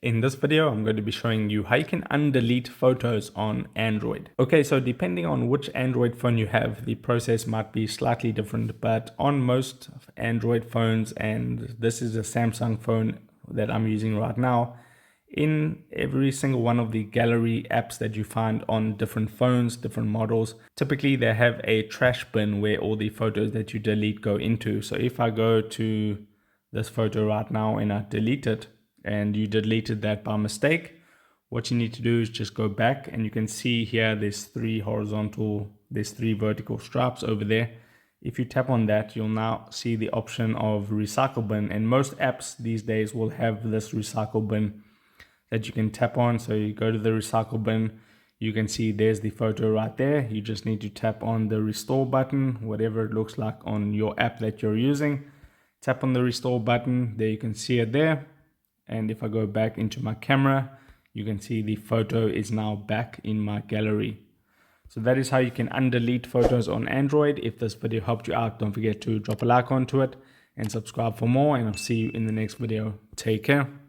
In this video, I'm going to be showing you how you can undelete photos on Android. Okay, so depending on which Android phone you have, the process might be slightly different, but on most Android phones, and this is a Samsung phone that I'm using right now, in every single one of the gallery apps that you find on different phones, different models, typically they have a trash bin where all the photos that you delete go into. So if I go to this photo right now and I delete it, and you deleted that by mistake, what you need to do is just go back, and you can see here there's three vertical stripes over there. If you tap on that, you'll now see the option of recycle bin, and most apps these days will have this recycle bin that you can tap on. So you go to the recycle bin, you can see there's the photo right there. You just need to tap on the restore button, whatever it looks like on your app that you're using. Tap on the restore button, there you can see it there. And if I go back into my camera, you can see the photo is now back in my gallery. So that is how you can undelete photos on Android. If this video helped you out, don't forget to drop a like onto it and subscribe for more, and I'll see you in the next video. Take care.